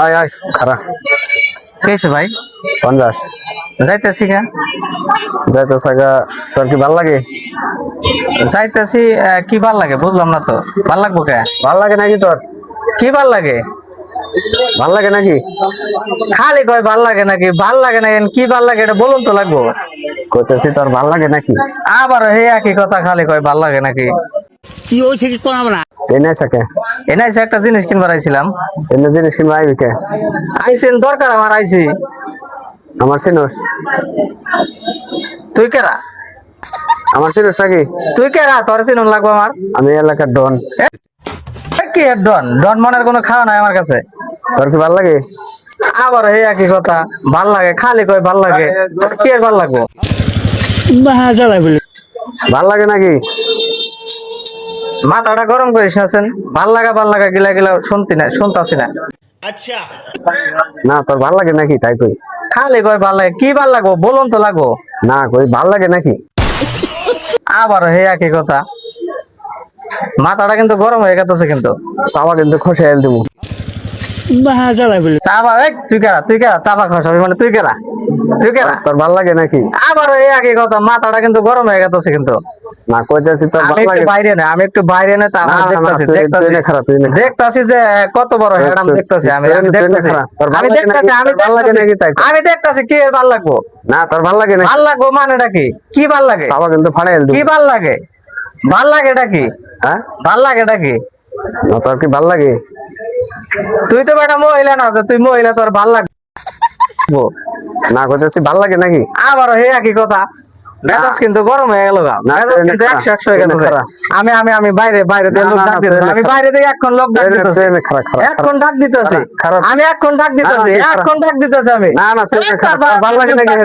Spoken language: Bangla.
আয় আয় খারা কেছে ভাই 50 যাইতেছি কে যাইতেছে গা। তোর কি ভাল লাগে? যাইতেছি কি ভাল লাগে বুঝলাম না তো। ভাল লাগবো কে? ভাল লাগে নাকি তোর? কি ভাল লাগে? ভাল লাগে নাকি? খালি কয় ভাল লাগে নাকি, ভাল লাগে না কি ভাল লাগে এটা বলুন তো লাগবো। কইতেছি তোর ভাল লাগে নাকি? আবার হে একই কথা, খালি কয় ভাল লাগে নাকি। কি হয়েছে কি কোন আমরা এনে থাকে এনাইছে একটা জিনিস কিনবার আইছিলাম। এনে জিনিস কিনবা আইবি কে? আইছেন দরকার আমার, আইছি। আমার চিনোস? তুই কেরা? আমার চিনোস নাকি? তুই কেরা? তোর চিনুন লাগবো আমার? আমি এলাকার ডন। কি এর ডন? ডন মনের কোনো খাওয়া নাই আমার কাছে। তোর কি ভাল লাগে? আবার হে একই কথা, ভাল লাগে খালি কয় ভাল লাগে। কি এর ভাল লাগবো? জ্বালাই বলে ভাল লাগে নাকি? মাথাটা গরম করিস আছেন। ভাল লাগা গিলা গিলা শুনতাছি না। না তোর ভাল লাগে নাকি তাই কই। খালি কয় ভাল লাগে, কি ভাল লাগবো বলুন তো লাগবো। না কই ভাল লাগে নাকি? আবার হে একই কথা, মাথাটা কিন্তু গরম হয়ে গেছে কিন্তু। চাওয়া কিন্তু খসে এল দেবো। জ্বালাই বলে চাবা তুই কেরা চাপা খাওয়াবি মানে তুই কেরা? তুই কেরা? তোর ভাল লাগে নাকি? আবার এই একই কথা, মাথাটা কিন্তু গরম হয়ে গেছে কিন্তু। না কইতেছি তোর ভাল আমি একটু লাগে। বাইরে না, আমি একটু বাইরে না, তা না, আমি না, না, তুই নে খারাপ, তুই নে খারাপ। দেখতাছি যে কত বড় হেড, আমি দেখতাছি, আমি দেখতাছি, তোর ভাল আমি লাগে নাকি? দেখতাছি, আমি তোর ভাল লাগে নাকি তাই কই। আমি দেখতাছি কি এর ভাল লাগবো। না তোর ভাল লাগে নাকি? ভাল লাগবো মানেটা কি? কি ভাল লাগে? চাওয়া কিন্তু ফাড়ে এল কি দেবো। ভাল লাগে? ভাল লাগে এটা কি? হ্যাঁ ভাল লাগে এটা কি? না তোর কি ভাল লাগে? তুই তো বেটা মহিলা না, যে তুই মহিলা তোর ভাল লাগবো। না কইতেছি ভাল লাগে নাকি? আবারও হে একই কথা, মেজাজ কিন্তু গরম হয়ে গেল গা। না, মেজাজ কিন্তু খারাপ, 100 হয়ে তুই গেছে। খারাপ। আমি আমি আমি বাইরে বাইরে দিয়ে না, লোক না, ডাক না, দিতেছি, তুই আমি খারাপ। বাইরে দিয়ে এখন লোক ডাক দিতেছি, খারাপ, খারাপ, এখন ডাক দিতেছি, খারাপ। আমি এখন ডাক দিতেছি, না, তুই খারাপ। এখন ডাক দিতেছি আমি। না, না, তুই খারাপ। তোর ভাল লাগে নাকি?